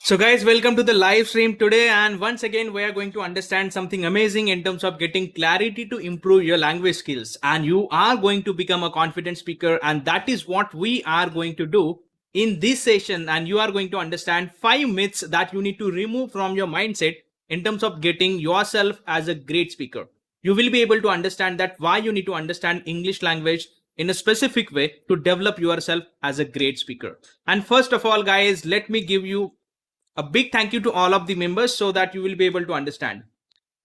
So guys, welcome to the live stream today, and once again we are going to understand something amazing in terms of getting clarity to improve your language skills, and you are going to become a confident speaker, and that is what we are going to do in this session. And you are going to understand 5 myths that you need to remove from your mindset in terms of getting yourself as a great speaker. You will be able to understand that why you need to understand English language in a specific way to develop yourself as a great speaker. And first of all guys, let me give you a big thank you to all of the members so that you will be able to understand.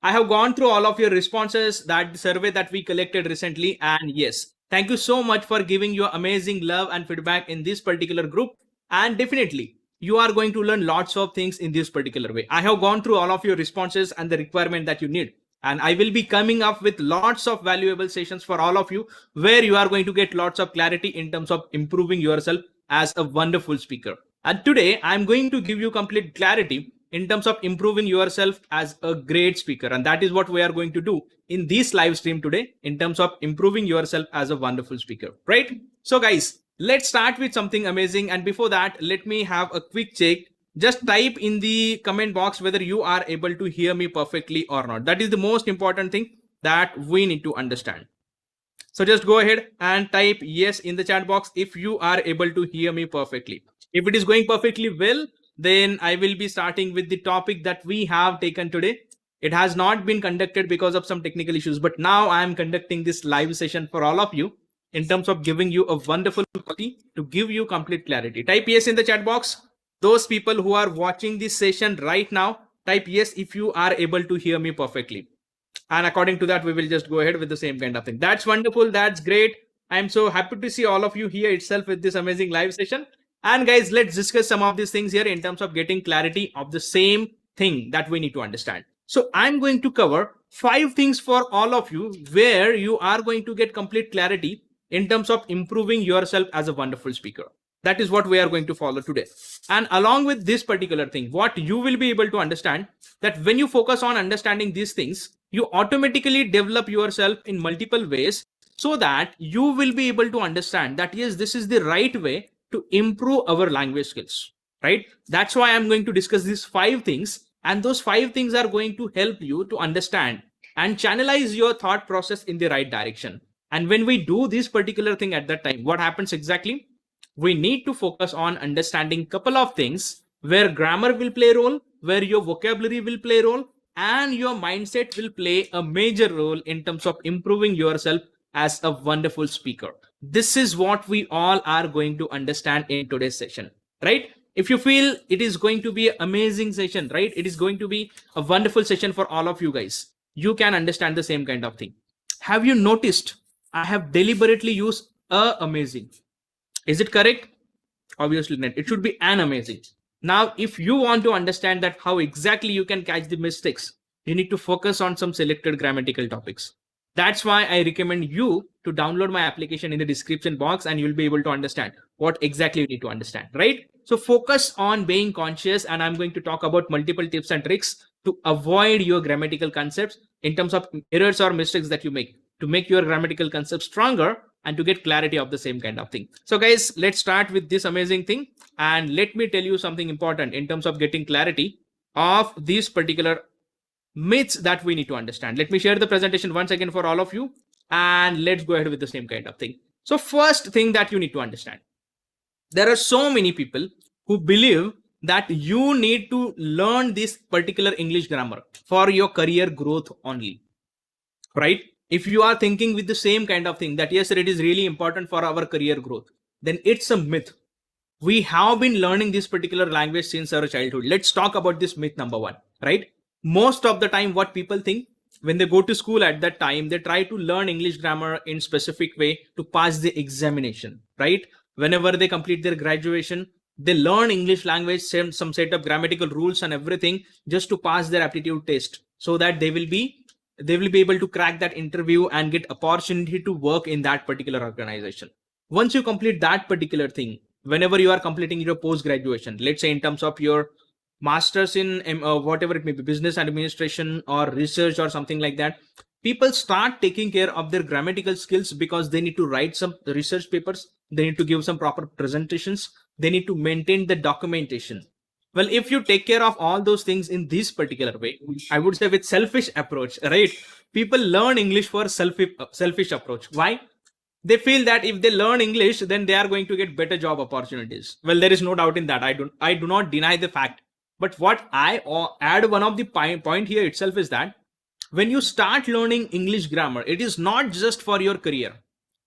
I have gone through all of your responses, that survey that we collected recently, and yes, thank you so much for giving your amazing love and feedback in this particular group. And definitely, you are going to learn lots of things in this particular way. I have gone through all of your responses and the requirement that you need. And I will be coming up with lots of valuable sessions for all of you where you are going to get lots of clarity in terms of improving yourself as a wonderful speaker. And today I'm going to give you complete clarity in terms of improving yourself as a great speaker. And that is what we are going to do in this live stream today in terms of improving yourself as a wonderful speaker, right? So guys, let's start with something amazing. And before that, let me have a quick check. Just type in the comment box whether you are able to hear me perfectly or not. That is the most important thing that we need to understand. So just go ahead and type yes in the chat box if you are able to hear me perfectly. If it is going perfectly well, then I will be starting with the topic that we have taken today. It has not been conducted because of some technical issues, but now I am conducting this live session for all of you in terms of giving you a wonderful copy to give you complete clarity. Type yes in the chat box. Those people who are watching this session right now, type yes if you are able to hear me perfectly. And according to that, we will just go ahead with the same kind of thing. That's wonderful. That's great. I'm so happy to see all of you here itself with this amazing live session. And guys, let's discuss some of these things here in terms of getting clarity of the same thing that we need to understand. So I'm going to cover 5 things for all of you where you are going to get complete clarity in terms of improving yourself as a wonderful speaker. That is what we are going to follow today. And along with this particular thing, what you will be able to understand that when you focus on understanding these things, you automatically develop yourself in multiple ways so that you will be able to understand that yes, this is the right way to improve our language skills, right? That's why I'm going to discuss these 5 things, and those 5 things are going to help you to understand and channelize your thought process in the right direction. And when we do this particular thing at that time, what happens exactly? We need to focus on understanding couple of things where grammar will play a role, where your vocabulary will play a role, and your mindset will play a major role in terms of improving yourself as a wonderful speaker. This is what we all are going to understand in today's session, right? If you feel it is going to be an amazing session, right? It is going to be a wonderful session for all of you guys. You can understand the same kind of thing. Have you noticed I have deliberately used amazing? Is it correct? Obviously not. It should be an amazing. Now, if you want to understand that how exactly you can catch the mistakes, you need to focus on some selected grammatical topics. That's why I recommend you to download my application in the description box, and you'll be able to understand what exactly you need to understand, right? So focus on being conscious, and I'm going to talk about multiple tips and tricks to avoid your grammatical concepts in terms of errors or mistakes that you make, to make your grammatical concepts stronger and to get clarity of the same kind of thing. So guys, let's start with this amazing thing, and let me tell you something important in terms of getting clarity of these particular myths that we need to understand. Let me share the presentation once again for all of you, and let's go ahead with the same kind of thing. So first thing that you need to understand, there are so many people who believe that you need to learn this particular English grammar for your career growth only, right? If you are thinking with the same kind of thing that yes, it is really important for our career growth, then it's a myth. We have been learning this particular language since our childhood. Let's talk about this myth number 1, right? Most of the time, what people think when they go to school at that time, they try to learn English grammar in specific way to pass the examination, right? Whenever they complete their graduation, they learn English language, some set of grammatical rules and everything just to pass their aptitude test, so that they will be able to crack that interview and get opportunity to work in that particular organization. Once you complete that particular thing, whenever you are completing your post graduation, let's say in terms of your masters in whatever it may be, business administration or research or something like that, people start taking care of their grammatical skills because they need to write some research papers, they need to give some proper presentations, they need to maintain the documentation. Well, if you take care of all those things in this particular way, I would say with selfish approach, right? People learn English for selfish approach. Why? They feel that if they learn English, then they are going to get better job opportunities. Well, there is no doubt in that. I do not deny the fact. But what I add one of the point here itself is that when you start learning English grammar, it is not just for your career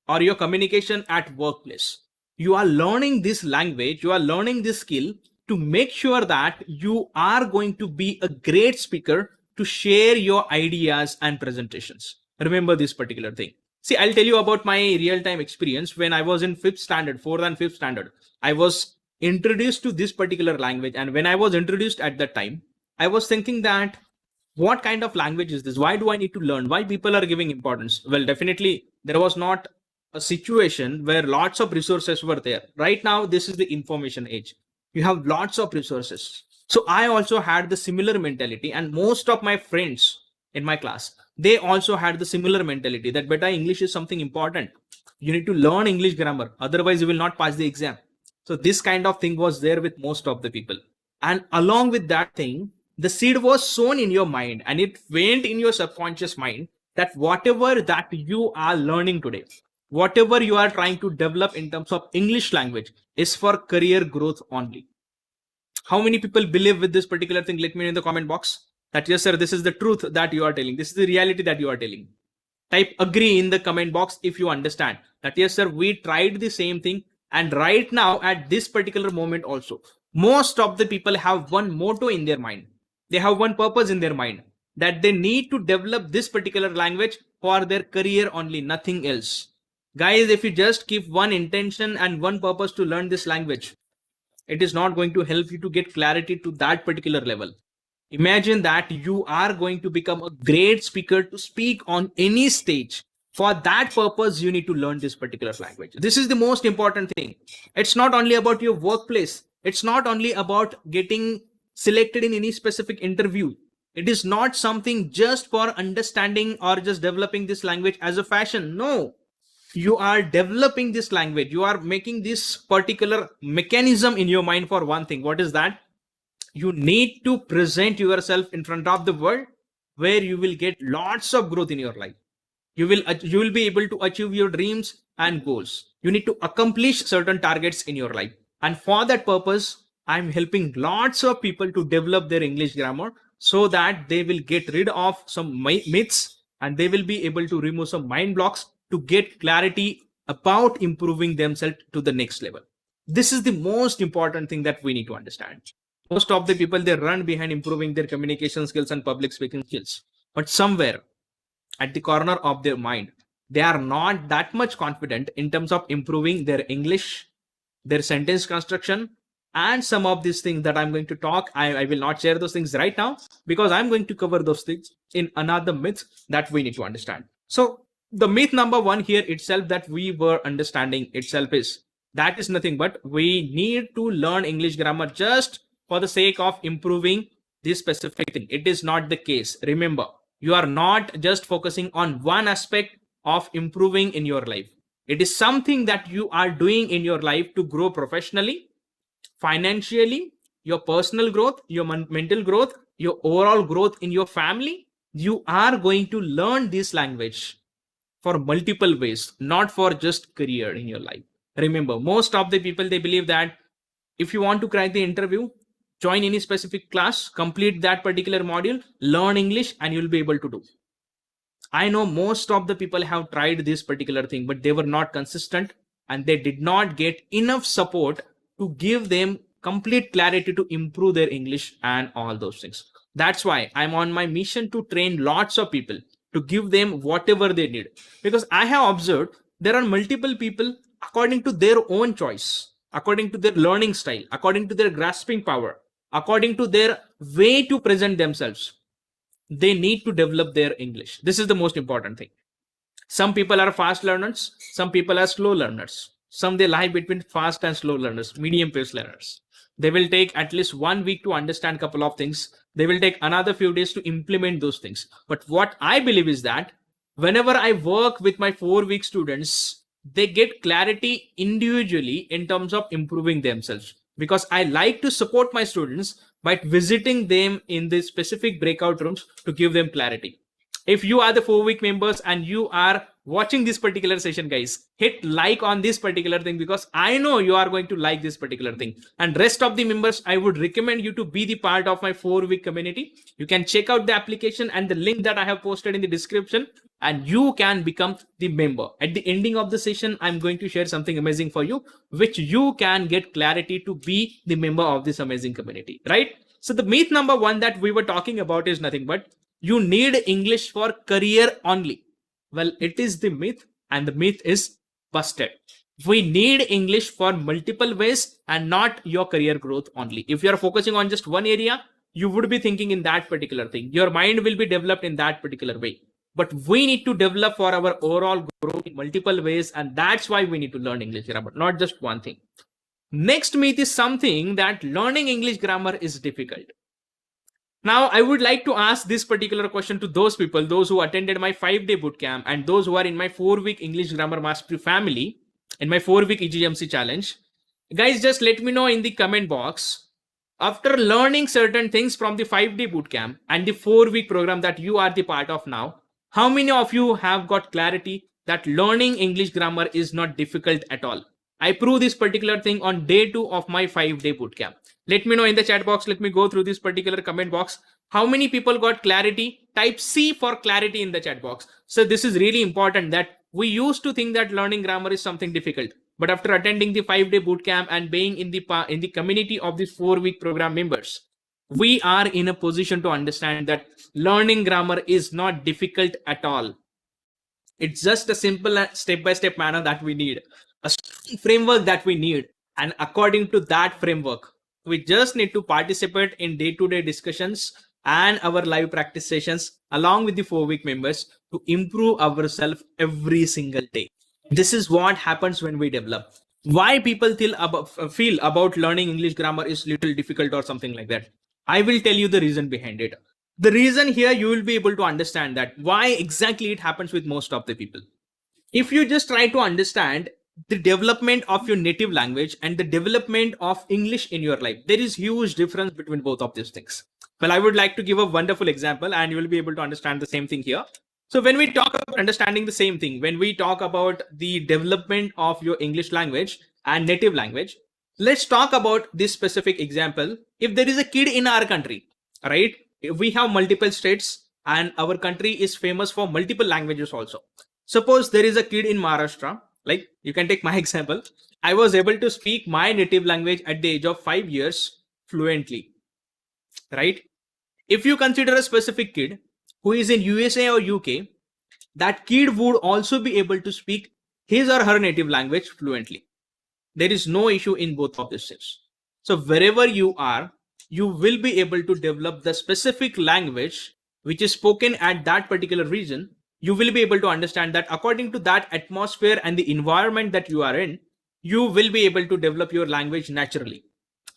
or your communication at workplace. You are learning this language, you are learning this skill to make sure that you are going to be a great speaker to share your ideas and presentations. Remember this particular thing. See, I'll tell you about my real time experience when I was in fifth standard, fourth and fifth standard. I was introduced to this particular language, and when I was introduced at that time, I was thinking that what kind of language is this? Why do I need to learn? Why people are giving importance? Well, definitely there was not a situation where lots of resources were there. Right now, this is the information age. You have lots of resources. So I also had the similar mentality, and most of my friends in my class, they also had the similar mentality that beta English is something important. You need to learn English grammar, otherwise you will not pass the exam. So this kind of thing was there with most of the people. And along with that thing, the seed was sown in your mind and it went in your subconscious mind that whatever that you are learning today, whatever you are trying to develop in terms of English language is for career growth only. How many people believe with this particular thing? Let me know in the comment box that yes sir, this is the truth that you are telling, this is the reality that you are telling. Type agree in the comment box if you understand that yes sir, we tried the same thing, and right now at this particular moment also most of the people have one motto in their mind, they have one purpose in their mind, that they need to develop this particular language for their career only, nothing else. Guys, if you just keep one intention and one purpose to learn this language, it is not going to help you to get clarity to that particular level. Imagine that you are going to become a great speaker to speak on any stage. For that purpose, you need to learn this particular language. This is the most important thing. It's not only about your workplace. It's not only about getting selected in any specific interview. It is not something just for understanding or just developing this language as a fashion. No, you are developing this language. You are making this particular mechanism in your mind for one thing. What is that? You need to present yourself in front of the world where you will get lots of growth in your life. You will be able to achieve your dreams and goals. You need to accomplish certain targets in your life. And for that purpose, I'm helping lots of people to develop their English grammar so that they will get rid of some myths and they will be able to remove some mind blocks to get clarity about improving themselves to the next level. This is the most important thing that we need to understand. Most of the people, they run behind improving their communication skills and public speaking skills, but somewhere at the corner of their mind, they are not that much confident in terms of improving their English, their sentence construction, and some of these things that I'm going to talk. I will not share those things right now because I'm going to cover those things in another myth that we need to understand. So the myth number one here itself that we were understanding itself is that is nothing but we need to learn English grammar just for the sake of improving this specific thing. It is not the case. Remember, you are not just focusing on one aspect of improving in your life. It is something that you are doing in your life to grow professionally, financially, your personal growth, your mental growth, your overall growth in your family. You are going to learn this language for multiple ways, not for just career in your life. Remember, most of the people, they believe that if you want to crack the interview, join any specific class, complete that particular module, learn English, and you'll be able to do. I know most of the people have tried this particular thing, but they were not consistent and they did not get enough support to give them complete clarity to improve their English and all those things. That's why I'm on my mission to train lots of people to give them whatever they need. Because I have observed there are multiple people according to their own choice, according to their learning style, according to their grasping power, according to their way to present themselves, they need to develop their English. This is the most important thing. Some people are fast learners, some people are slow learners. Some they lie between fast and slow learners, medium pace learners. They will take at least 1 week to understand a couple of things. They will take another few days to implement those things. But what I believe is that whenever I work with my 4-week students, they get clarity individually in terms of improving themselves. because I like to support my students by visiting them in the specific breakout rooms to give them clarity. If you are the 4-week members and you are watching this particular session, guys, hit like on this particular thing, because I know you are going to like this particular thing. And rest of the members, I would recommend you to be the part of my 4-week community. You can check out the application and the link that I have posted in the description, and you can become the member. At the ending of the session, I'm going to share something amazing for you, which you can get clarity to be the member of this amazing community, right? So the myth number 1 that we were talking about is nothing but you need English for career only. Well, it is the myth, and the myth is busted. We need English for multiple ways and not your career growth only. If you are focusing on just one area, you would be thinking in that particular thing. Your mind will be developed in that particular way. But we need to develop for our overall growth in multiple ways, and that's why we need to learn English grammar, not just one thing. Next myth is something that learning English grammar is difficult. Now, I would like to ask this particular question to those people, those who attended my 5-day bootcamp and those who are in my 4-week English Grammar Mastery family, in my 4-week EGMC challenge. Guys, just let me know in the comment box, after learning certain things from the 5-day bootcamp and the 4-week program that you are the part of now, how many of you have got clarity that learning English grammar is not difficult at all? I prove this particular thing on day 2 of my 5-day bootcamp. Let me know in the chat box. Let me go through this particular comment box. How many people got clarity? Type C for clarity in the chat box. So this is really important, that we used to think that learning grammar is something difficult. But after attending the 5-day bootcamp and being in the community of these 4-week program members, we are in a position to understand that learning grammar is not difficult at all. It's just a simple step-by-step manner that we need, a framework that we need. And according to that framework, we just need to participate in day-to-day discussions and our live practice sessions along with the 4-week members to improve ourselves every single day. This is what happens when we develop. Why people feel about learning English grammar is little difficult or something like that. I will tell you the reason behind it. The reason here, you will be able to understand that why exactly it happens with most of the people. If you just try to understand the development of your native language and the development of English in your life, there is huge difference between both of these things. Well, I would like to give a wonderful example and you will be able to understand the same thing here. So when we talk about understanding the same thing, when we talk about the development of your English language and native language, let's talk about this specific example. If there is a kid in our country, right? We have multiple states and our country is famous for multiple languages also. Suppose there is a kid in Maharashtra, like you can take my example. I was able to speak my native language at the age of 5 years fluently, right? If you consider a specific kid who is in USA or UK, that kid would also be able to speak his or her native language fluently. There is no issue in both of these things. So wherever you are, you will be able to develop the specific language which is spoken at that particular region. You will be able to understand that according to that atmosphere and the environment that you are in, you will be able to develop your language naturally.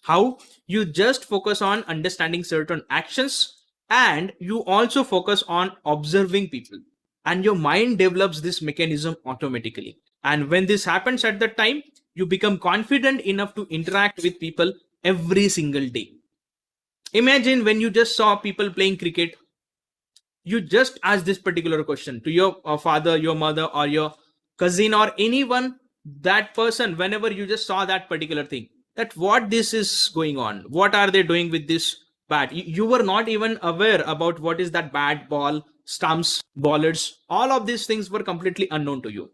How? You just focus on understanding certain actions and you also focus on observing people, and your mind develops this mechanism automatically. And when this happens at that time, you become confident enough to interact with people every single day. Imagine when you just saw people playing cricket, you just ask this particular question to your father, your mother, or your cousin, or anyone, that person, whenever you just saw that particular thing, that what this is going on, what are they doing with this bat? You were not even aware about what is that bat, ball, stumps, bowlers. All of these things were completely unknown to you.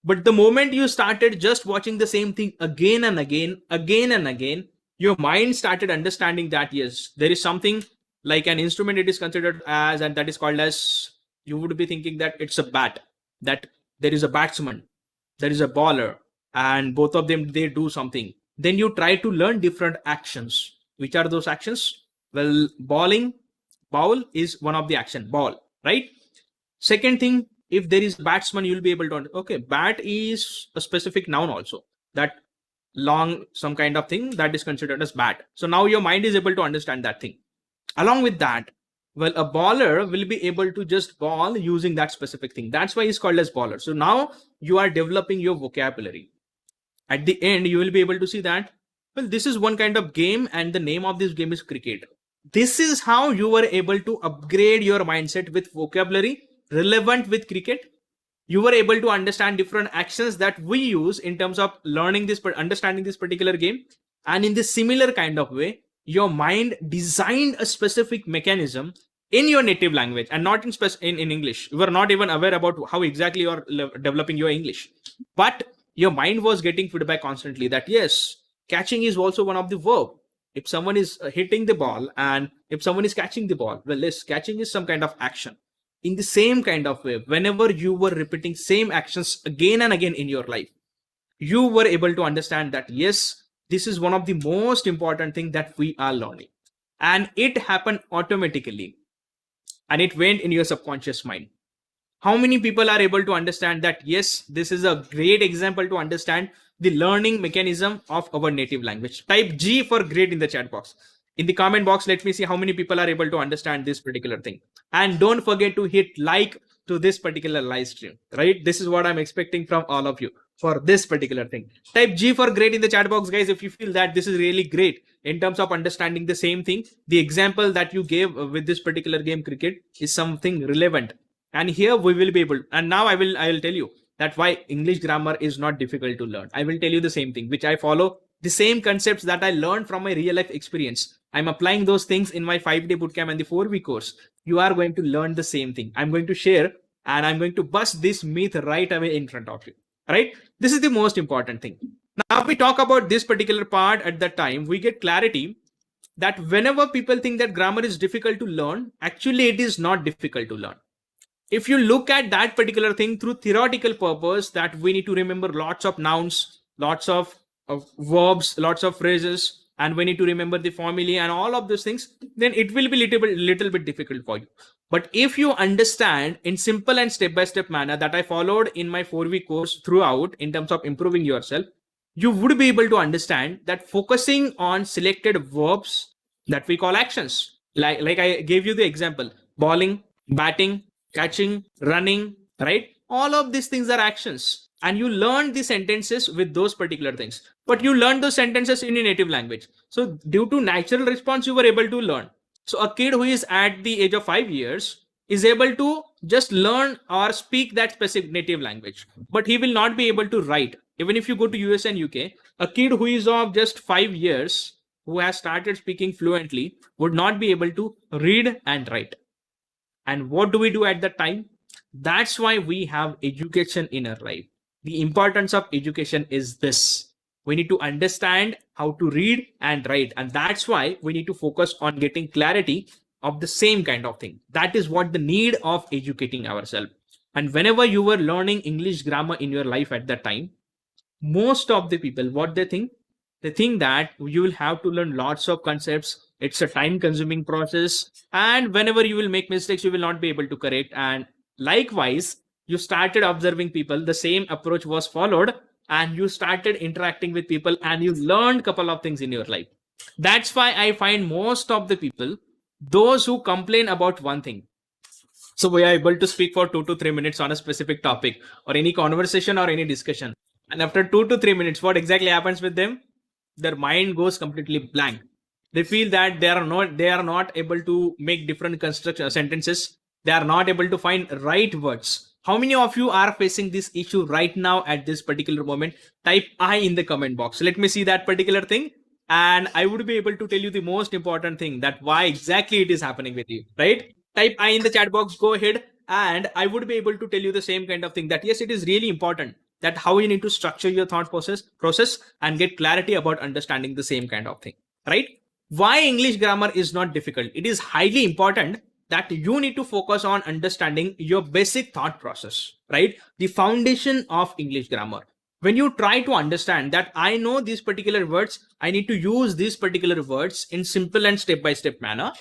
But the moment you started just watching the same thing again and again, your mind started understanding that yes, there is something like an instrument it is considered as, and that is called as, you would be thinking that it's a bat, that there is a batsman, there is a bowler, and both of them, they do something. Then you try to learn different actions. Which are those actions? Well, bowling, bowl is one of the action, ball, right? Second thing, if there is batsman, you'll be able to, okay, bat is a specific noun also, that long, some kind of thing that is considered as bat. So now your mind is able to understand that thing. Along with that, well, a bowler will be able to just ball using that specific thing. That's why he's called as bowler. So now you are developing your vocabulary. At the end, you will be able to see that Well, this is one kind of game, and the name of this game is cricket. This is how you were able to upgrade your mindset with vocabulary relevant with cricket. You were able to understand different actions that we use in terms of learning this, understanding this particular game. And in this similar kind of way, your mind designed a specific mechanism in your native language and not in English. You were not even aware about how exactly you are developing your English. But your mind was getting feedback constantly that yes, catching is also one of the verb. If someone is hitting the ball and if someone is catching the ball, well, yes, catching is some kind of action. In the same kind of way, whenever you were repeating same actions again and again in your life, you were able to understand that yes, this is one of the most important thing that we are learning, and it happened automatically, and it went in your subconscious mind. How many people are able to understand that yes, this is a great example to understand the learning mechanism of our native language? Type G for great in the chat box. In the comment box, let me see how many people are able to understand this particular thing. And don't forget to hit like to this particular live stream, right? This is what I'm expecting from all of you for this particular thing. Type G for great in the chat box, guys, if you feel that this is really great in terms of understanding the same thing. The example that you gave with this particular game cricket is something relevant, and here we will be able, and now I will tell you that why English grammar is not difficult to learn. I will tell you the same thing which I follow, the same concepts that I learned from my real life experience. I'm applying those things in my 5-day bootcamp and the 4-week course. You are going to learn the same thing. I'm going to share, and I'm going to bust this myth right away in front of you, right? This is the most important thing. Now we talk about this particular part. At that time we get clarity that whenever people think that grammar is difficult to learn, actually it is not difficult to learn. If you look at that particular thing through theoretical purpose, that we need to remember lots of nouns, lots of verbs, lots of phrases, and we need to remember the formulae and all of those things, then it will be little bit difficult for you. But if you understand in simple and step-by-step manner that I followed in my 4-week course throughout in terms of improving yourself, you would be able to understand that focusing on selected verbs that we call actions, like I gave you the example, bowling, batting, catching, running, right? All of these things are actions, and you learn the sentences with those particular things, but you learn those sentences in your native language. So due to natural response, you were able to learn. So a kid who is at the age of 5 years is able to just learn or speak that specific native language, but he will not be able to write. Even if you go to US and UK, a kid who is of just 5 years who has started speaking fluently would not be able to read and write. And what do we do at that time? That's why we have education in our life. The importance of education is this. We need to understand how to read and write. And that's why we need to focus on getting clarity of the same kind of thing. That is what the need of educating ourselves. And whenever you were learning English grammar in your life at that time, most of the people, what they think that you will have to learn lots of concepts. It's a time consuming process, and whenever you will make mistakes, you will not be able to correct. And likewise, you started observing people, the same approach was followed, and you started interacting with people, and you learned a couple of things in your life. That's why I find most of the people, those who complain about one thing, so we are able to speak for 2 to 3 minutes on a specific topic or any conversation or any discussion, and after 2 to 3 minutes, what exactly happens with them? Their mind goes completely blank. They feel that they are not able to make different construction sentences. They are not able to find right words. How many of you are facing this issue right now at this particular moment? Type I in the comment box. Let me see that particular thing, and I would be able to tell you the most important thing, that why exactly it is happening with you, right? Type I in the chat box, go ahead, and I would be able to tell you the same kind of thing, that yes, it is really important that how you need to structure your thought process and get clarity about understanding the same kind of thing, right? Why English grammar is not difficult? It is highly important that you need to focus on understanding your basic thought process, right? The foundation of English grammar. When you try to understand that I know these particular words, I need to use these particular words in simple and step-by-step manner.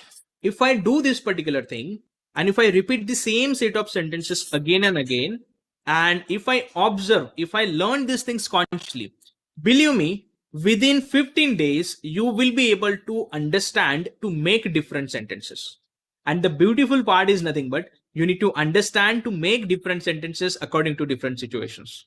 If I do this particular thing, and if I repeat the same set of sentences again and again, and if I observe, if I learn these things consciously, believe me, within 15 days, you will be able to understand to make different sentences. And the beautiful part is nothing but you need to understand to make different sentences according to different situations.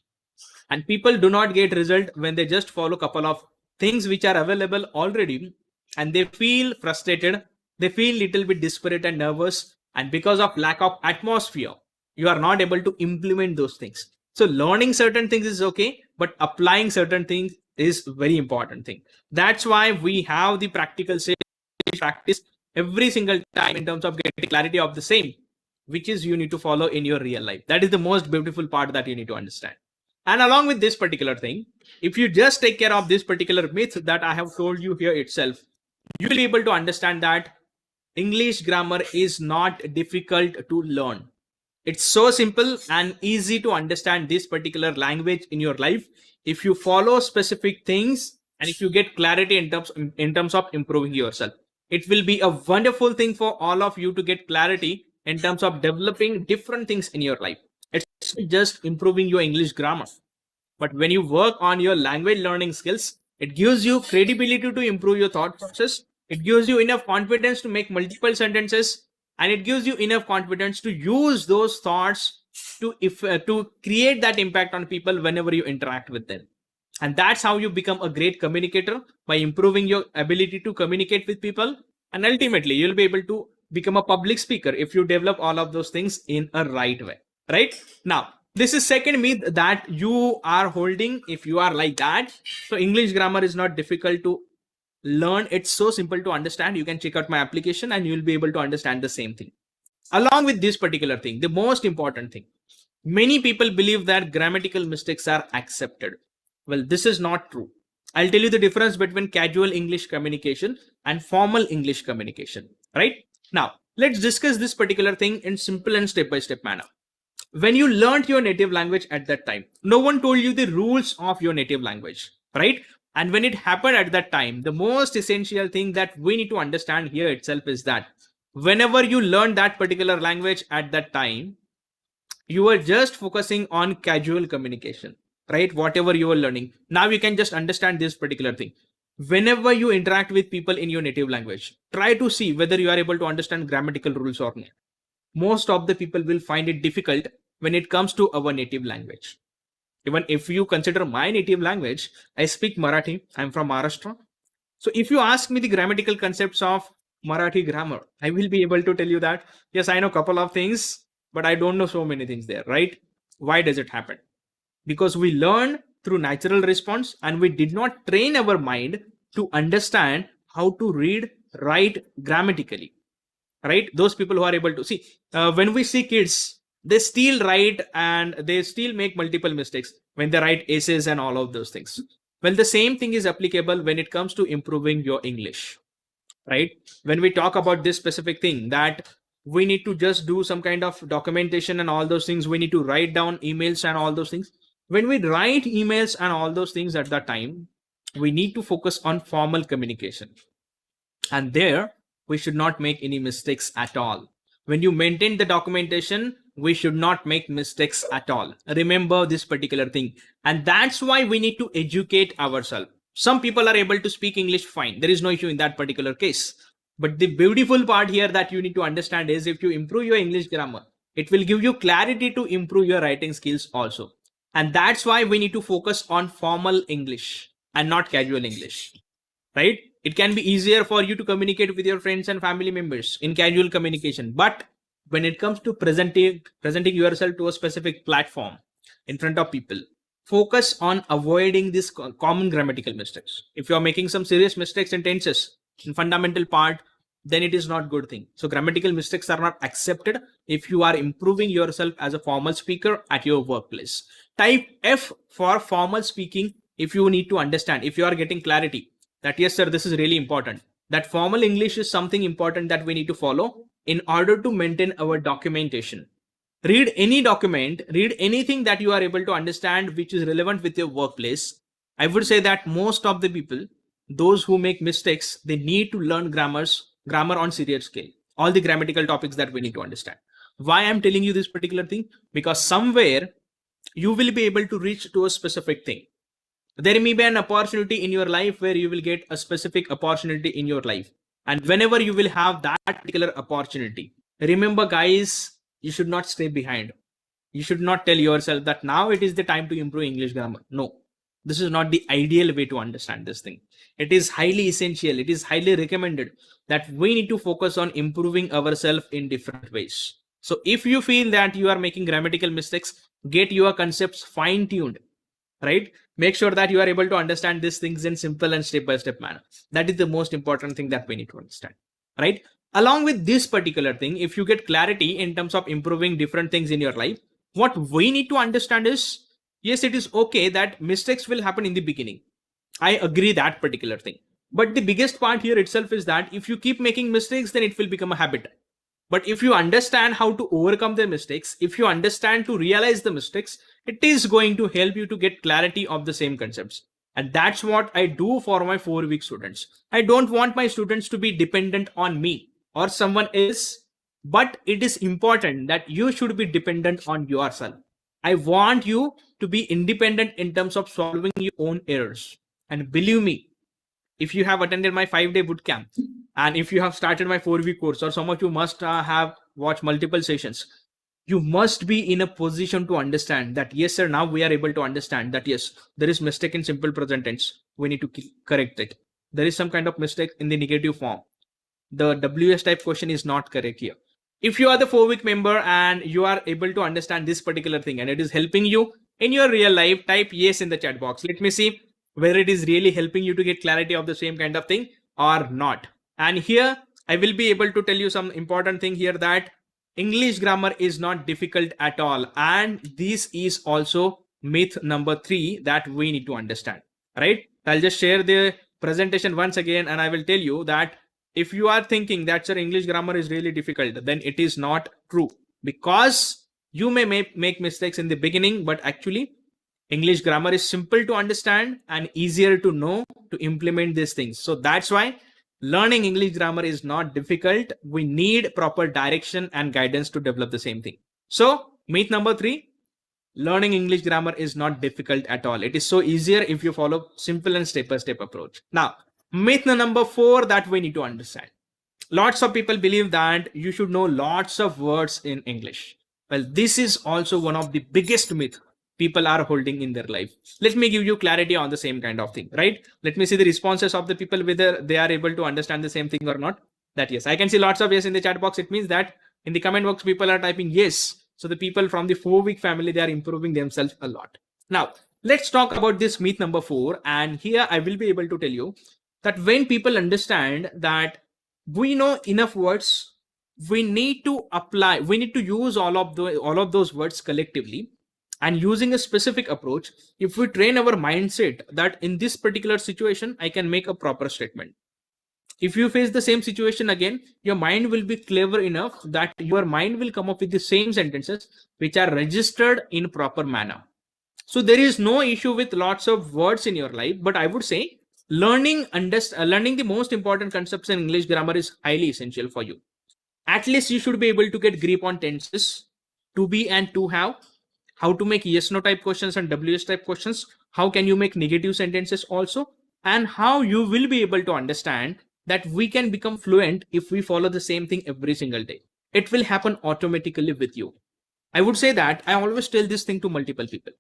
And people do not get result when they just follow a couple of things which are available already, and they feel frustrated, they feel little bit desperate and nervous, and because of lack of atmosphere, you are not able to implement those things. So learning certain things is okay, but applying certain things is very important thing. That's why we have the practical stage practice every single time in terms of getting clarity of the same, which is you need to follow in your real life. That is the most beautiful part that you need to understand. And along with this particular thing, if you just take care of this particular myth that I have told you here itself, you will be able to understand that English grammar is not difficult to learn. It's so simple and easy to understand this particular language in your life if you follow specific things and if you get clarity in terms of improving yourself. It will be a wonderful thing for all of you to get clarity in terms of developing different things in your life. It's just improving your English grammar. But when you work on your language learning skills, it gives you credibility to improve your thought process. It gives you enough confidence to make multiple sentences, and it gives you enough confidence to use those thoughts to create that impact on people whenever you interact with them. And that's how you become a great communicator, by improving your ability to communicate with people. And ultimately, you'll be able to become a public speaker if you develop all of those things in a right way. Right now, this is second myth that you are holding. If you are like that, so English grammar is not difficult to learn. It's so simple to understand. You can check out my application and you'll be able to understand the same thing. Along with this particular thing, the most important thing, many people believe that grammatical mistakes are accepted. Well, this is not true. I'll tell you the difference between casual English communication and formal English communication. Right now, let's discuss this particular thing in simple and step-by-step manner. When you learned your native language at that time, no one told you the rules of your native language, right? And when it happened at that time, the most essential thing that we need to understand here itself is that whenever you learn that particular language at that time, you are just focusing on casual communication, right? Whatever you are learning. Now you can just understand this particular thing. Whenever you interact with people in your native language, try to see whether you are able to understand grammatical rules or not. Most of the people will find it difficult when it comes to our native language. Even if you consider my native language, I speak Marathi. I'm from Maharashtra. So if you ask me the grammatical concepts of Marathi grammar, I will be able to tell you that, yes, I know a couple of things, but I don't know so many things there, right? Why does it happen? Because we learn through natural response and we did not train our mind to understand how to read, write grammatically, right? Those people who are able to see, when we see kids, they still write and they still make multiple mistakes when they write essays and all of those things. Well, the same thing is applicable when it comes to improving your English, right? When we talk about this specific thing that we need to just do some kind of documentation and all those things, we need to write down emails and all those things. When we write emails and all those things at that time, we need to focus on formal communication, and there we should not make any mistakes at all. When you maintain the documentation, we should not make mistakes at all. Remember this particular thing. And that's why we need to educate ourselves. Some people are able to speak English fine. There is no issue in that particular case. But the beautiful part here that you need to understand is, if you improve your English grammar, it will give you clarity to improve your writing skills also. And that's why we need to focus on formal English and not casual English, right? It can be easier for you to communicate with your friends and family members in casual communication, but when it comes to presenting yourself to a specific platform in front of people, focus on avoiding these common grammatical mistakes. If you are making some serious mistakes in tenses in fundamental part, then it is not good thing. So grammatical mistakes are not accepted if you are improving yourself as a formal speaker at your workplace. Type F for formal speaking if you need to understand, if you are getting clarity that, yes sir, this is really important, that formal English is something important that we need to follow in order to maintain our documentation. Read any document, read anything that you are able to understand which is relevant with your workplace. I would say that most of the people, those who make mistakes, they need to learn grammar on serious scale, all the grammatical topics that we need to understand. Why I'm telling you this particular thing? Because somewhere you will be able to reach to a specific thing. There may be an opportunity in your life where you will get a specific opportunity in your life. And whenever you will have that particular opportunity, remember guys, you should not stay behind. You should not tell yourself that now it is the time to improve English grammar. No. This is not the ideal way to understand this thing. It is highly essential, it is highly recommended that we need to focus on improving ourselves in different ways. So if you feel that you are making grammatical mistakes, get your concepts fine tuned, right? Make sure that you are able to understand these things in simple and step by step manner. That is the most important thing that we need to understand, right? Along with this particular thing, if you get clarity in terms of improving different things in your life, what we need to understand is, yes, it is okay that mistakes will happen in the beginning. I agree that particular thing. But the biggest part here itself is that if you keep making mistakes, then it will become a habit. But if you understand how to overcome the mistakes, if you understand to realize the mistakes, it is going to help you to get clarity of the same concepts. And that's what I do for my 4-week students. I don't want my students to be dependent on me or someone else, but it is important that you should be dependent on yourself. I want you to be independent in terms of solving your own errors. And believe me, if you have attended my 5-day boot camp, and if you have started my 4-week course, or some of you must have watched multiple sessions, you must be in a position to understand that, yes, sir, now we are able to understand that, yes, there is mistake in simple present tense. We need to correct it. There is some kind of mistake in the negative form. The WS type question is not correct here. If you are the 4-week member and you are able to understand this particular thing and it is helping you in your real life, type yes in the chat box. Let me see whether it is really helping you to get clarity of the same kind of thing or not. And here I will be able to tell you some important thing here, that English grammar is not difficult at all. And this is also myth number 3 that we need to understand, right? I'll just share the presentation once again and I will tell you that if you are thinking that your English grammar is really difficult, then it is not true, because you may make mistakes in the beginning, but actually English grammar is simple to understand and easier to know to implement these things. So that's why learning English grammar is not difficult. We need proper direction and guidance to develop the same thing. So myth number 3, learning English grammar is not difficult at all. It is so easier if you follow simple and step-by-step approach. Now, myth number 4 that we need to understand. Lots of people believe that you should know lots of words in English. Well, this is also one of the biggest myths people are holding in their life. Let me give you clarity on the same kind of thing, right? Let me see the responses of the people, whether they are able to understand the same thing or not. That yes, I can see lots of yes in the chat box. It means that in the comment box, people are typing yes. So the people from the 4-week family, they are improving themselves a lot. Now, let's talk about this myth number 4. And here I will be able to tell you that when people understand that we know enough words, we need to apply, we need to use all of those words collectively, and using a specific approach. If we train our mindset that in this particular situation I can make a proper statement, if you face the same situation again, your mind will be clever enough that your mind will come up with the same sentences which are registered in proper manner. So there is no issue with lots of words in your life, but I would say learning the most important concepts in English grammar is highly essential for you. At least you should be able to get grip on tenses, to be and to have, how to make yes no type questions and WS type questions, how can you make negative sentences also, and how you will be able to understand that we can become fluent if we follow the same thing every single day. It will happen automatically with you. I would say that I always tell this thing to multiple people.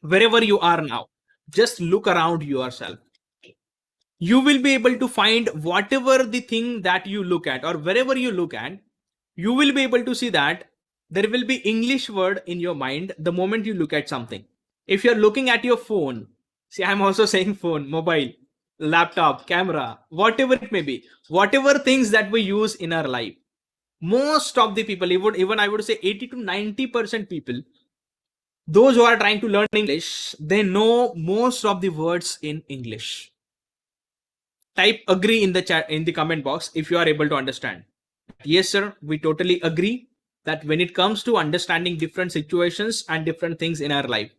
Wherever you are now, just look around yourself. You will be able to find whatever the thing that you look at, or wherever you look at, you will be able to see that there will be English word in your mind the moment you look at something. If you're looking at your phone, see, I'm also saying phone, mobile, laptop, camera, whatever it may be, whatever things that we use in our life, most of the people, even I would say 80 to 90% people, those who are trying to learn English, they know most of the words in English. Type agree in the chat, in the comment box, if you are able to understand. Yes, sir, we totally agree that when it comes to understanding different situations and different things in our life,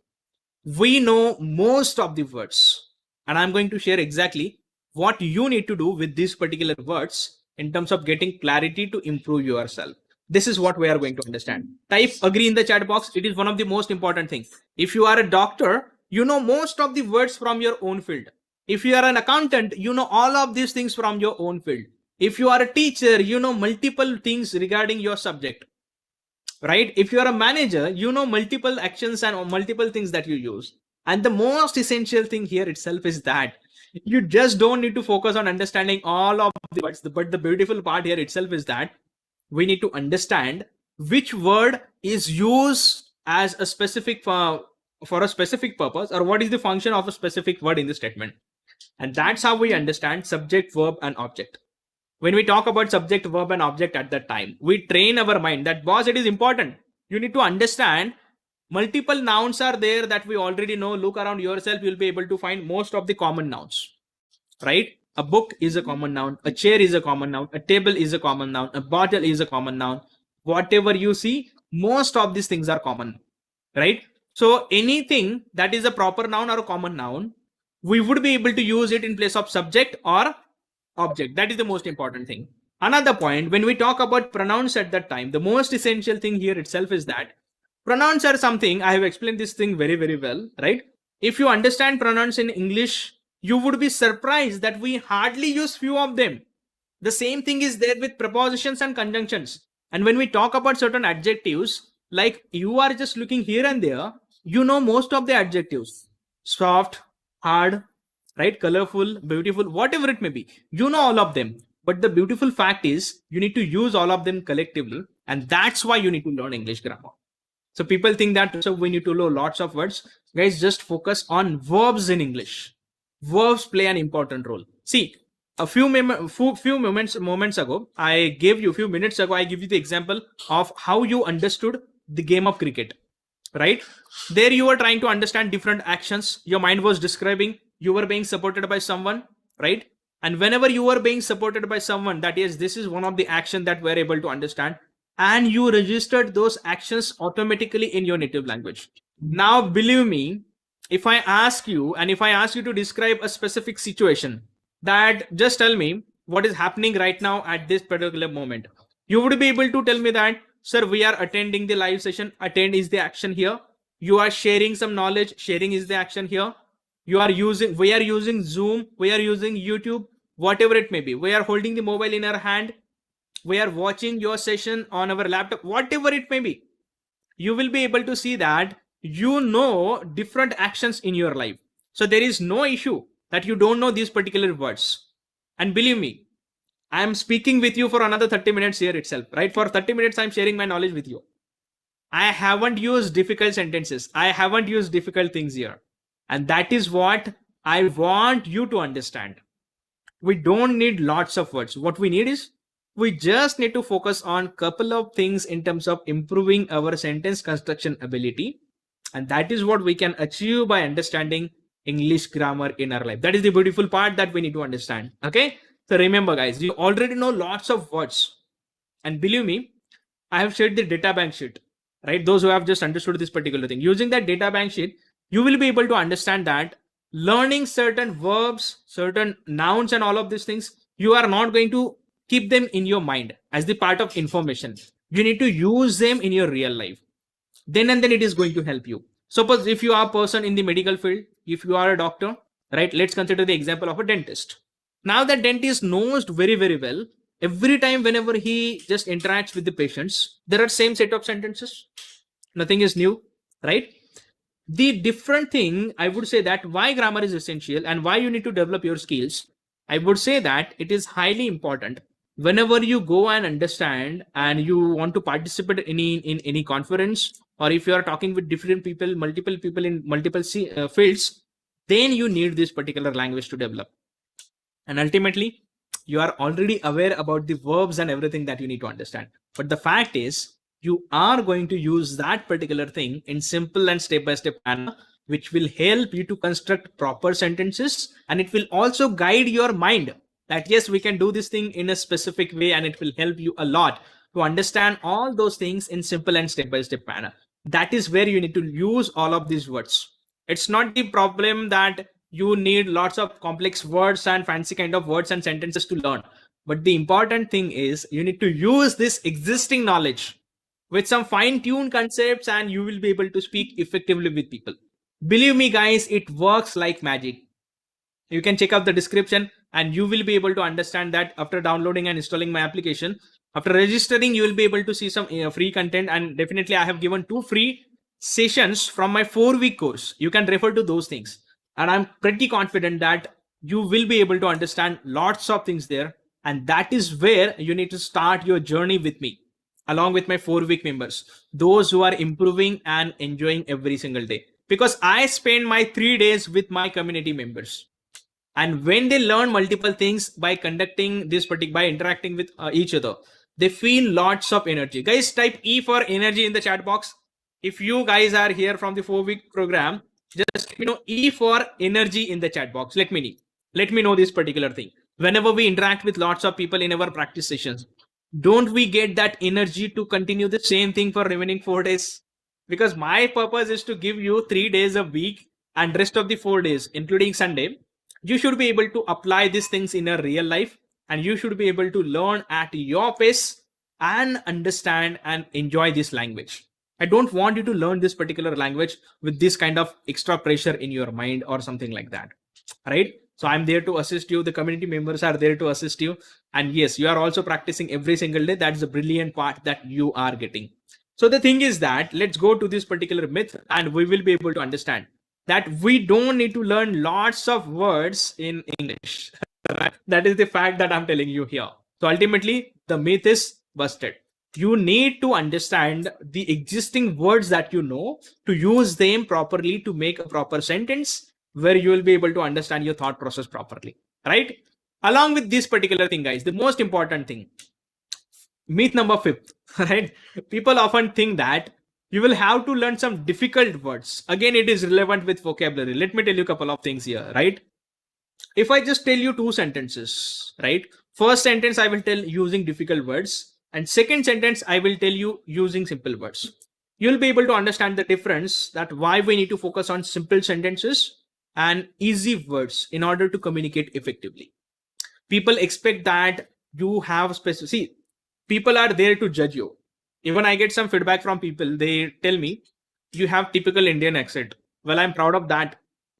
we know most of the words. And I'm going to share exactly what you need to do with these particular words in terms of getting clarity to improve yourself. This is what we are going to understand. Type agree in the chat box. It is one of the most important things. If you are a doctor, you know most of the words from your own field. If you are an accountant, you know all of these things from your own field. If you are a teacher, you know multiple things regarding your subject, right? If you are a manager, you know multiple actions and multiple things that you use. And the most essential thing here itself is that you just don't need to focus on understanding all of the words, but the beautiful part here itself is that we need to understand which word is used as a specific for a specific purpose, or what is the function of a specific word in the statement. And that's how we understand subject, verb, and object. When we talk about subject, verb, and object at that time, we train our mind that, boss, it is important. You need to understand multiple nouns are there that we already know. Look around yourself, you'll be able to find most of the common nouns, right? A book is a common noun, a chair is a common noun, a table is a common noun, a bottle is a common noun. Whatever you see, most of these things are common, right? So anything that is a proper noun or a common noun, we would be able to use it in place of subject or object. That is the most important thing. Another point, when we talk about pronouns at that time, the most essential thing here itself is that pronouns are something, I have explained this thing very, very well, right? If you understand pronouns in English, you would be surprised that we hardly use few of them. The same thing is there with prepositions and conjunctions. And when we talk about certain adjectives, like you are just looking here and there, you know most of the adjectives. Soft, hard, right? Colorful, beautiful, whatever it may be. You know all of them. But the beautiful fact is you need to use all of them collectively. And that's why you need to learn English grammar. So people think that so we need to know lots of words. Guys, just focus on verbs in English. Verbs play an important role. See, a few moments ago, I gave you the example of how you understood the game of cricket, right? There you were trying to understand different actions. Your mind was describing, you were being supported by someone, right? And whenever you were being supported by someone, that is, this is one of the action that we're able to understand. And you registered those actions automatically in your native language. Now, believe me, if I ask you to describe a specific situation, that just tell me what is happening right now at this particular moment, you would be able to tell me that, sir, we are attending the live session. Attend is the action here. You are sharing some knowledge. Sharing is the action here. We are using Zoom. We are using YouTube, whatever it may be. We are holding the mobile in our hand. We are watching your session on our laptop, whatever it may be. You will be able to see that you know different actions in your life. So there is no issue that you don't know these particular words. And believe me, I am speaking with you for another 30 minutes here itself, right? For 30 minutes, I'm sharing my knowledge with you. I haven't used difficult sentences. I haven't used difficult things here. And that is what I want you to understand. We don't need lots of words. What we need is, we just need to focus on a couple of things in terms of improving our sentence construction ability. And that is what we can achieve by understanding English grammar in our life. That is the beautiful part that we need to understand. Okay. So remember, guys, you already know lots of words. And believe me, I have shared the data bank sheet, right? Those who have just understood this particular thing. Using that data bank sheet, you will be able to understand that learning certain verbs, certain nouns, and all of these things, you are not going to keep them in your mind as the part of information. You need to use them in your real life. Then and then it is going to help you. Suppose if you are a person in the medical field, if you are a doctor, right? Let's consider the example of a dentist. Now that dentist knows very, very well, every time whenever he just interacts with the patients, there are same set of sentences. Nothing is new, right? The different thing, I would say that why grammar is essential and why you need to develop your skills. I would say that it is highly important whenever you go and understand and you want to participate in any conference, or if you are talking with different people, multiple people in multiple fields, then you need this particular language to develop. And ultimately, you are already aware about the verbs and everything that you need to understand. But the fact is, you are going to use that particular thing in simple and step-by-step manner, which will help you to construct proper sentences. And it will also guide your mind that yes, we can do this thing in a specific way, and it will help you a lot to understand all those things in simple and step-by-step manner. That is where you need to use all of these words. It's not the problem that you need lots of complex words and fancy kind of words and sentences to learn. But the important thing is you need to use this existing knowledge with some fine-tuned concepts, and you will be able to speak effectively with people. Believe me, guys, it works like magic. You can check out the description and you will be able to understand that after downloading and installing my application. After registering, you will be able to see some free content, and definitely I have given 2 free sessions from my 4-week course. You can refer to those things. And I'm pretty confident that you will be able to understand lots of things there. And that is where you need to start your journey with me, along with my 4-week members, those who are improving and enjoying every single day. Because I spend my 3 days with my community members, and when they learn multiple things by conducting this particular, by interacting with each other, they feel lots of energy. Guys, type E for energy in the chat box. If you guys are here from the 4-week program, just E for energy in the chat box. Let me know this particular thing. Whenever we interact with lots of people in our practice sessions, don't we get that energy to continue the same thing for remaining 4 days? Because my purpose is to give you 3 days a week, and rest of the 4 days including Sunday, you should be able to apply these things in a real life, and you should be able to learn at your pace and understand and enjoy this language. I don't want you to learn this particular language with this kind of extra pressure in your mind or something like that, right? So I'm there to assist you, the community members are there to assist you, and yes, you are also practicing every single day. That's the brilliant part that you are getting. So the thing is that let's go to this particular myth, and we will be able to understand that we don't need to learn lots of words in English. That is the fact that I'm telling you here. So ultimately, the myth is busted. You need to understand the existing words that you know to use them properly to make a proper sentence where you will be able to understand your thought process properly, right? Along with this particular thing, guys, the most important thing, myth number 5th, right? People often think that you will have to learn some difficult words. Again, it is relevant with vocabulary. Let me tell you a couple of things here, right? If I just tell you 2 sentences, right? First sentence I will tell using difficult words, and second sentence I will tell you using simple words. You'll be able to understand the difference, that why we need to focus on simple sentences and easy words in order to communicate effectively. People expect that you have specific. See, people are there to judge you. Even I get some feedback from people. They tell me you have typical Indian accent. Well, I'm proud of that.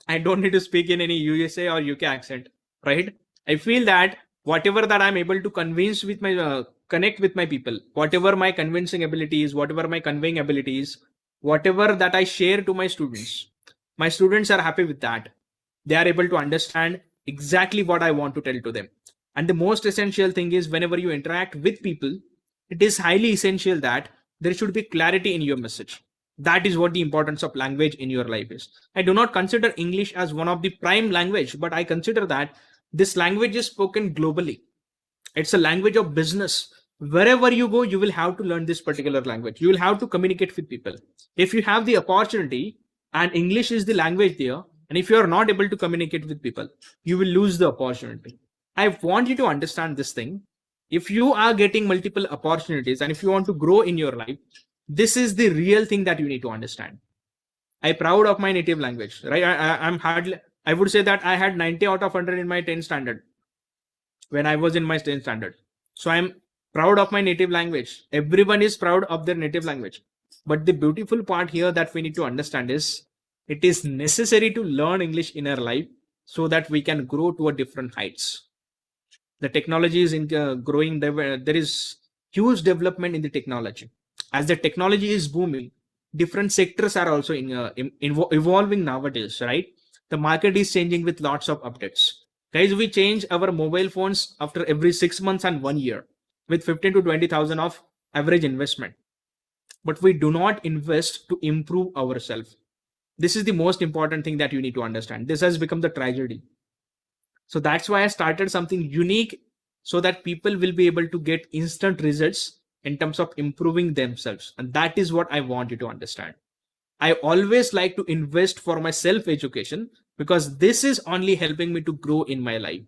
I don't need to speak in any USA or UK accent, right? I feel that whatever that I'm able to convince with my connect with my people, whatever my convincing abilities, whatever my conveying abilities, whatever that I share to my students are happy with that. They are able to understand exactly what I want to tell to them. And the most essential thing is, whenever you interact with people, it is highly essential that there should be clarity in your message. That is what the importance of language in your life is. I do not consider English as one of the prime language, but I consider that this language is spoken globally. It's a language of business. Wherever you go, you will have to learn this particular language. You will have to communicate with people. If you have the opportunity and English is the language there, and if you are not able to communicate with people, you will lose the opportunity. I want you to understand this thing. If you are getting multiple opportunities and if you want to grow in your life, this is the real thing that you need to understand. I'm proud of my native language, right? I'm hardly, I would say that I had 90 out of 100 in my 10th standard when I was in my 10th standard. So I'm proud of my native language. Everyone is proud of their native language. But the beautiful part here that we need to understand is it is necessary to learn English in our life so that we can grow to a different heights. The technology is in growing. There is huge development in the technology. As the technology is booming, different sectors are also evolving nowadays, right? The market is changing with lots of updates. Guys, we change our mobile phones after every 6 months and 1 year with 15 to 20,000 of average investment. But we do not invest to improve ourselves. This is the most important thing that you need to understand. This has become the tragedy. So that's why I started something unique, so that people will be able to get instant results in terms of improving themselves. And that is what I want you to understand. I always like to invest for my self education, because this is only helping me to grow in my life.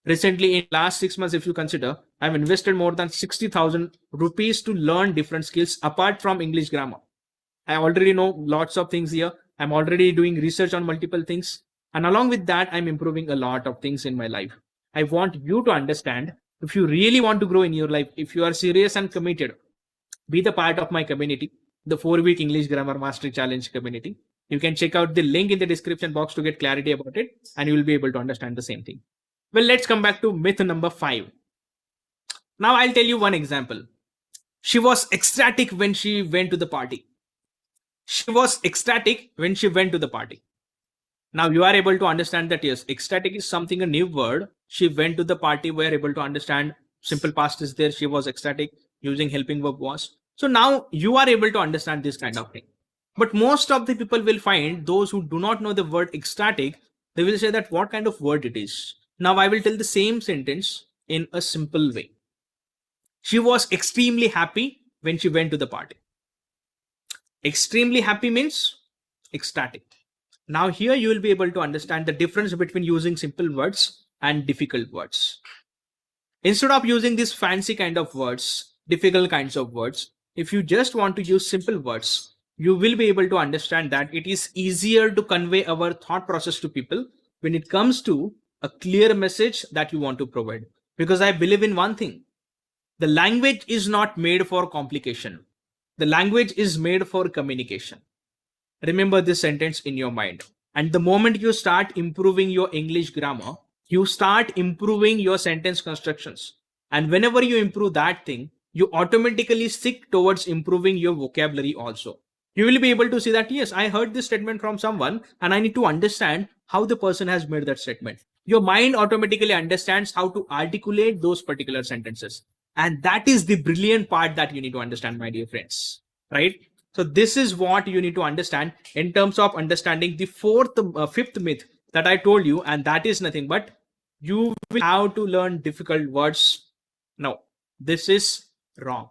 Recently, in last 6 months, if you consider, I've invested more than 60,000 rupees to learn different skills apart from English grammar. I already know lots of things here. I'm already doing research on multiple things. And along with that, I'm improving a lot of things in my life. I want you to understand, if you really want to grow in your life, if you are serious and committed, be the part of my community, the 4-week English Grammar Mastery Challenge community. You can check out the link in the description box to get clarity about it, and you will be able to understand the same thing. Well, let's come back to myth number 5. Now, I'll tell you one example. She was ecstatic when she went to the party. She was ecstatic when she went to the party. Now you are able to understand that yes, ecstatic is something a new word. She went to the party. We are able to understand simple past is there. She was ecstatic using helping verb was. So now you are able to understand this kind of thing. But most of the people will find those who do not know the word ecstatic, they will say that what kind of word it is. Now I will tell the same sentence in a simple way. She was extremely happy when she went to the party. Extremely happy means ecstatic. Now here you will be able to understand the difference between using simple words and difficult words. Instead of using these fancy kind of words, difficult kinds of words, if you just want to use simple words, you will be able to understand that it is easier to convey our thought process to people when it comes to a clear message that you want to provide. Because I believe in one thing, the language is not made for complication. The language is made for communication. Remember this sentence in your mind. And the moment you start improving your English grammar, you start improving your sentence constructions. And whenever you improve that thing, you automatically stick towards improving your vocabulary also. You will be able to see that, yes, I heard this statement from someone and I need to understand how the person has made that statement. Your mind automatically understands how to articulate those particular sentences. And that is the brilliant part that you need to understand, my dear friends. Right? So this is what you need to understand in terms of understanding the fifth myth that I told you, and that is nothing but you will have to learn difficult words. No, this is wrong.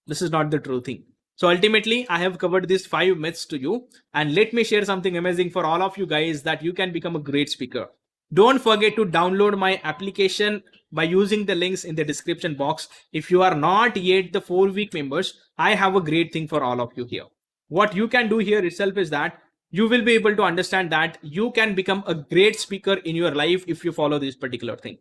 This is not the true thing. So ultimately, I have covered these 5 myths to you, and let me share something amazing for all of you guys that you can become a great speaker. Don't forget to download my application by using the links in the description box. If you are not yet the 4-week members, I have a great thing for all of you here. What you can do here itself is that you will be able to understand that you can become a great speaker in your life if you follow this particular thing.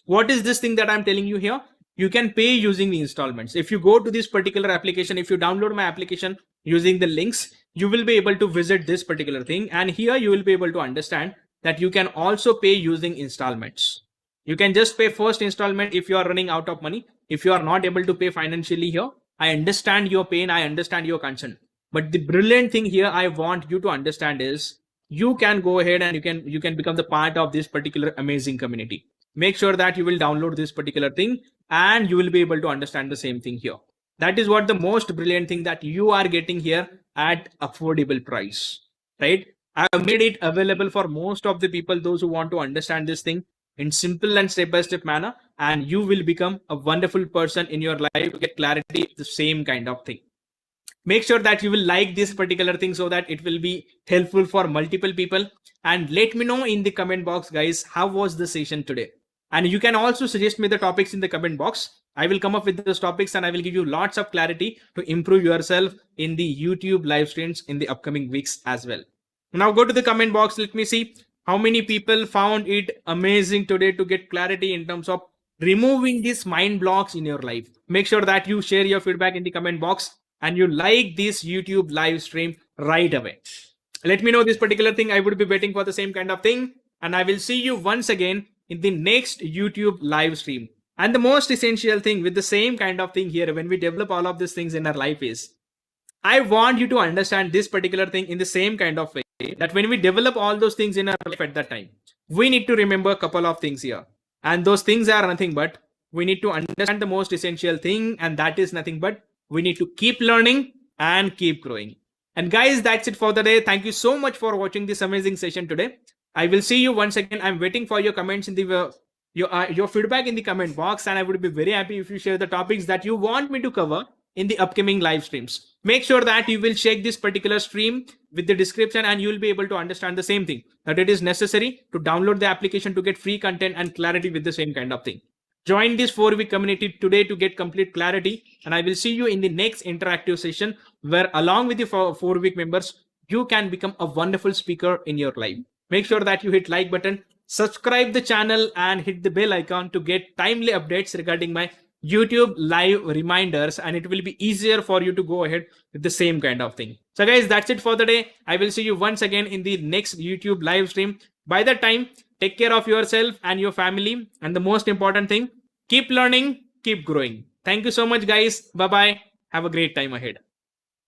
What is this thing that I'm telling you here? You can pay using the installments. If you go to this particular application, if you download my application using the links, you will be able to visit this particular thing. And here you will be able to understand that you can also pay using installments. You can just pay first installment if you are running out of money. If you are not able to pay financially here, I understand your pain. I understand your concern. But the brilliant thing here I want you to understand is you can go ahead and you can become the part of this particular amazing community. Make sure that you will download this particular thing and you will be able to understand the same thing here. That is what the most brilliant thing that you are getting here at affordable price, right? I have made it available for most of the people, those who want to understand this thing in simple and step-by-step manner, and you will become a wonderful person in your life to get clarity, the same kind of thing. Make sure that you will like this particular thing so that it will be helpful for multiple people, and let me know in the comment box, guys, how was the session today. And you can also suggest me the topics in the comment box. I will come up with those topics and I will give you lots of clarity to improve yourself in the YouTube live streams in the upcoming weeks as well. Now go to the comment box. Let me see how many people found it amazing today to get clarity in terms of removing these mind blocks in your life. Make sure that you share your feedback in the comment box and you like this YouTube live stream right away. Let me know this particular thing. I would be waiting for the same kind of thing. And I will see you once again in the next YouTube live stream. And the most essential thing with the same kind of thing here when we develop all of these things in our life is I want you to understand this particular thing in the same kind of way that when we develop all those things in our life at that time, we need to remember a couple of things here. And those things are nothing but we need to understand the most essential thing, and that is nothing but we need to keep learning and keep growing. And guys, that's it for the day. Thank you so much for watching this amazing session today. I will see you once again. I'm waiting for your comments in the your feedback in the comment box, and I would be very happy if you share the topics that you want me to cover in the upcoming live streams. Make sure that you will check this particular stream with the description and you will be able to understand the same thing, that it is necessary to download the application to get free content and clarity with the same kind of thing. Join this 4-week community today to get complete clarity, and I will see you in the next interactive session where along with the 4-week members, you can become a wonderful speaker in your life. Make sure that you hit like button, subscribe the channel and hit the bell icon to get timely updates regarding my YouTube live reminders, and it will be easier for you to go ahead with the same kind of thing. So guys, that's it for the day. I will see you once again in the next YouTube live stream. By that time, take care of yourself and your family, and the most important thing, keep learning, keep growing. Thank you so much guys. Bye bye. Have a great time ahead.